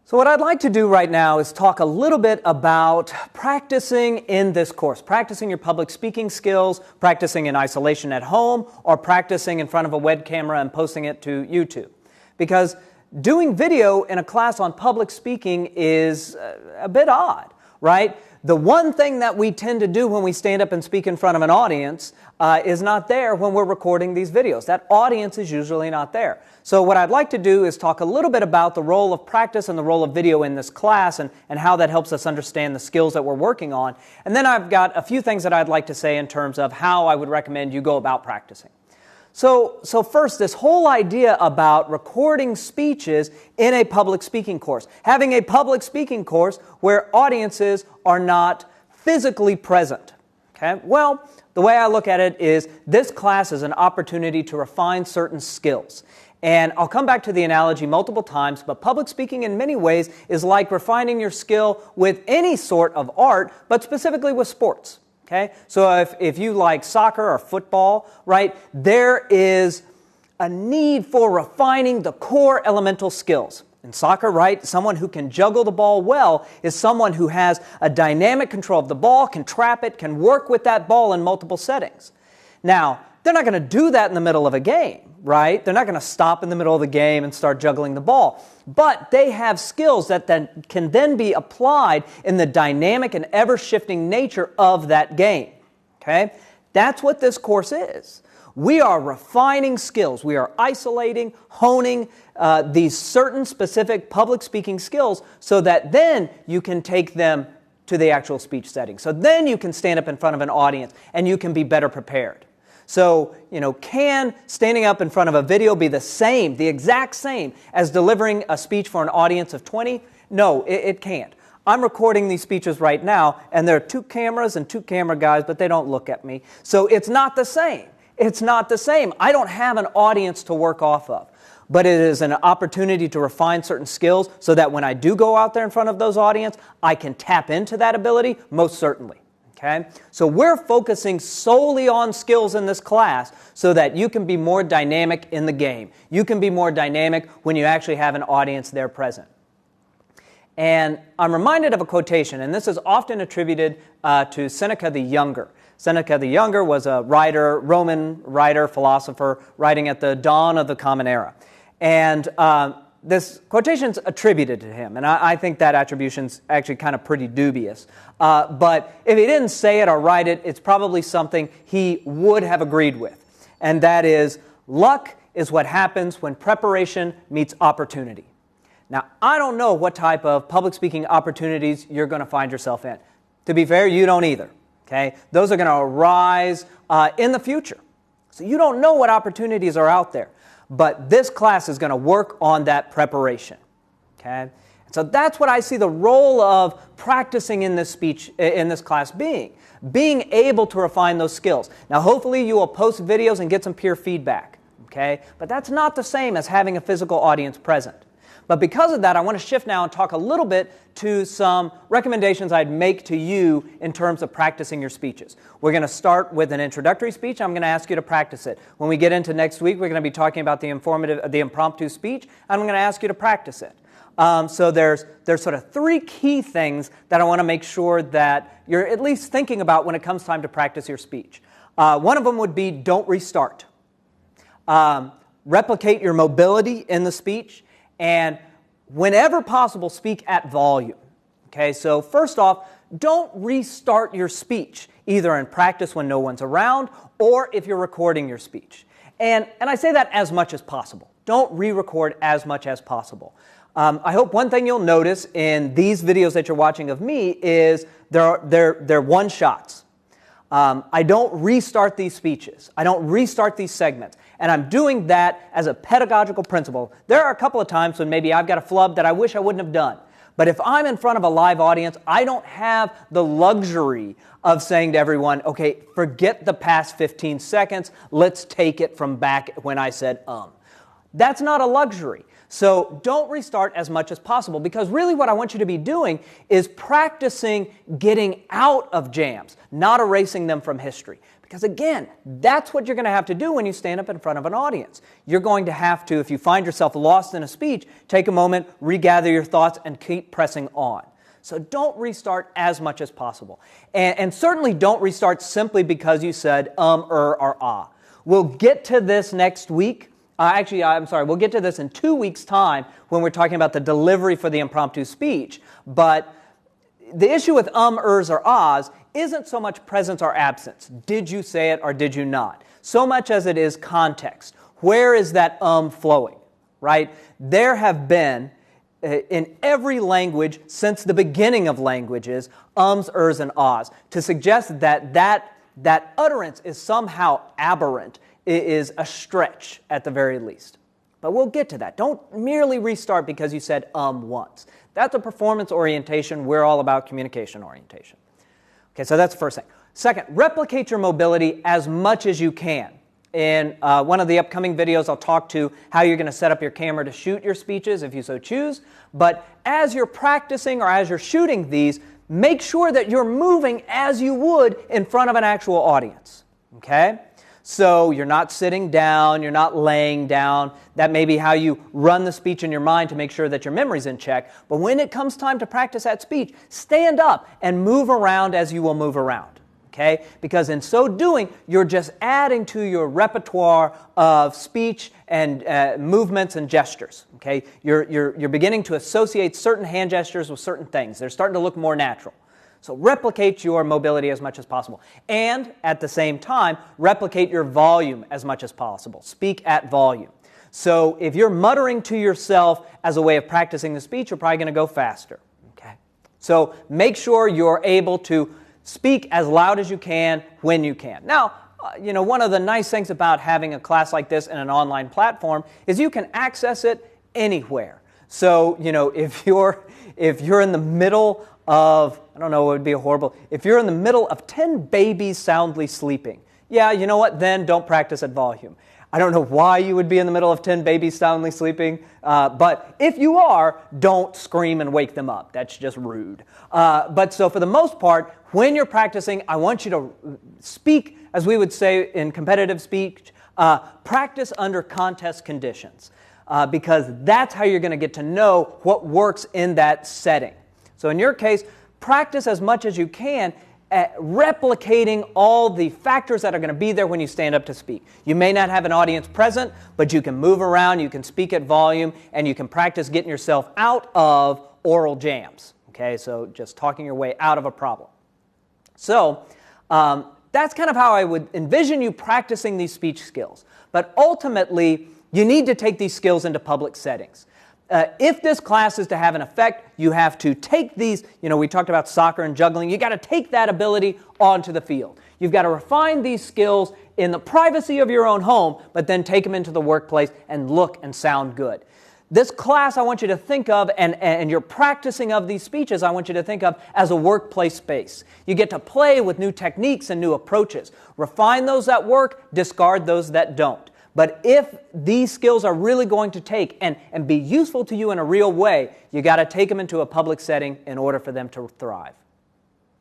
So what I'd like to do right now is talk a little bit about practicing in this course, practicing your public speaking skills, practicing in isolation at home, or practicing in front of a web camera and posting it to YouTube. Because doing video in a class on public speaking is a bit odd, right? The one thing that we tend to do when we stand up and speak in front of an audience is not there when we're recording these videos. That audience is usually not there. So what I'd like to do is talk a little bit about the role of practice and the role of video in this class and how that helps us understand the skills that we're working on. And then I've got a few things that I'd like to say in terms of how I would recommend you go about practicing. So first, this whole idea about recording speeches in a public speaking course. Having a public speaking course where audiences are not physically present. Okay? Well, the way I look at it is this class is an opportunity to refine certain skills. And I'll come back to the analogy multiple times, but public speaking in many ways is like refining your skill with any sort of art, but specifically with sports. Okay? So if you like soccer or football, right, there is a need for refining the core elemental skills. In soccer, right, someone who can juggle the ball well is someone who has a dynamic control of the ball, can trap it, can work with that ball in multiple settings. Now, they're not going to do that in the middle of a game, right? They're not going to stop in the middle of the game and start juggling the ball. But they have skills that then can then be applied in the dynamic and ever-shifting nature of that game. Okay? That's what this course is. We are refining skills. We are isolating, honing these certain specific public speaking skills so that then you can take them to the actual speech setting. So then you can stand up in front of an audience and you can be better prepared. So, can standing up in front of a video be the exact same as delivering a speech for an audience of 20? No, it can't. I'm recording these speeches right now, and there are 2 cameras and 2 camera guys, but they don't look at me. So it's not the same. It's not the same. I don't have an audience to work off of. But it is an opportunity to refine certain skills so that when I do go out there in front of those audience, I can tap into that ability, most certainly. Okay? So we're focusing solely on skills in this class so that you can be more dynamic in the game. You can be more dynamic when you actually have an audience there present. And I'm reminded of a quotation, and this is often attributed to Seneca the Younger. Seneca the Younger was a writer, Roman writer, philosopher, writing at the dawn of the Common Era. And this quotation's attributed to him, and I think that attribution's actually kind of pretty dubious. But if he didn't say it or write it, it's probably something he would have agreed with. And that is, luck is what happens when preparation meets opportunity. Now, I don't know what type of public speaking opportunities you're going to find yourself in. To be fair, you don't either. Okay? Those are going to arise in the future. So you don't know what opportunities are out there. But this class is going to work on that preparation. Okay? So that's what I see the role of practicing in this class being able to refine those skills. Now, hopefully you will post videos and get some peer feedback. Okay? But that's not the same as having a physical audience present. But because of that, I want to shift now and talk a little bit to some recommendations I'd make to you in terms of practicing your speeches. We're going to start with an introductory speech. I'm going to ask you to practice it. When we get into next week, we're going to be talking about the impromptu speech, and I'm going to ask you to practice it. So there's sort of 3 key things that I want to make sure that you're at least thinking about when it comes time to practice your speech. One of them would be don't restart. Replicate your mobility in the speech. And whenever possible, speak at volume. Okay, so first off, don't restart your speech, either in practice when no one's around or if you're recording your speech. And I say that as much as possible. Don't re-record as much as possible. I hope one thing you'll notice in these videos that you're watching of me is they're one-shots. I don't restart these speeches. I don't restart these segments. And I'm doing that as a pedagogical principle. There are a couple of times when maybe I've got a flub that I wish I wouldn't have done. But if I'm in front of a live audience, I don't have the luxury of saying to everyone, okay, forget the past 15 seconds. Let's take it from back when I said That's not a luxury. So don't restart as much as possible, because really what I want you to be doing is practicing getting out of jams, not erasing them from history. Because again, that's what you're going to have to do when you stand up in front of an audience. You're going to have to, if you find yourself lost in a speech, take a moment, regather your thoughts, and keep pressing on. So don't restart as much as possible. And certainly don't restart simply because you said or ah. We'll get to this next week. We'll get to this in 2 weeks' time when we're talking about the delivery for the impromptu speech. But the issue with ers, or ahs isn't so much presence or absence. Did you say it or did you not? So much as it is context. Where is that flowing, right? There have been, in every language since the beginning of languages, ers, and ahs. To suggest that utterance is somehow aberrant is a stretch at the very least. But we'll get to that. Don't merely restart because you said once. That's a performance orientation. We're all about communication orientation. Okay, so that's the first thing. Second, replicate your mobility as much as you can. In one of the upcoming videos, I'll talk to how you're going to set up your camera to shoot your speeches if you so choose. But as you're practicing or as you're shooting these, make sure that you're moving as you would in front of an actual audience. Okay? So you're not sitting down, you're not laying down. That may be how you run the speech in your mind to make sure that your memory's in check. But when it comes time to practice that speech, stand up and move around as you will move around. Okay? Because in so doing, you're just adding to your repertoire of speech and movements and gestures. Okay? You're beginning to associate certain hand gestures with certain things. They're starting to look more natural. So replicate your mobility as much as possible. And at the same time, replicate your volume as much as possible. Speak at volume. So if you're muttering to yourself as a way of practicing the speech, you're probably going to go faster. Okay? So make sure you're able to speak as loud as you can when you can. Now, one of the nice things about having a class like this in an online platform is you can access it anywhere. So, if you're in the middle of, I don't know, it would be horrible. If you're in the middle of 10 babies soundly sleeping, yeah, you know what? Then don't practice at volume. I don't know why you would be in the middle of 10 babies soundly sleeping, but if you are, don't scream and wake them up. That's just rude. But so for the most part, when you're practicing, I want you to speak, as we would say in competitive speech, practice under contest conditions, because that's how you're going to get to know what works in that setting. So in your case, practice as much as you can at replicating all the factors that are going to be there when you stand up to speak. You may not have an audience present, but you can move around, you can speak at volume, and you can practice getting yourself out of oral jams. Okay, so just talking your way out of a problem. So that's kind of how I would envision you practicing these speech skills. But ultimately, you need to take these skills into public settings. If this class is to have an effect, you have to take these, we talked about soccer and juggling, you got to take that ability onto the field. You've got to refine these skills in the privacy of your own home, but then take them into the workplace and look and sound good. This class I want you to think of, and your practicing of these speeches I want you to think of as a workplace space. You get to play with new techniques and new approaches. Refine those that work, discard those that don't. But if these skills are really going to take and be useful to you in a real way, you got to take them into a public setting in order for them to thrive.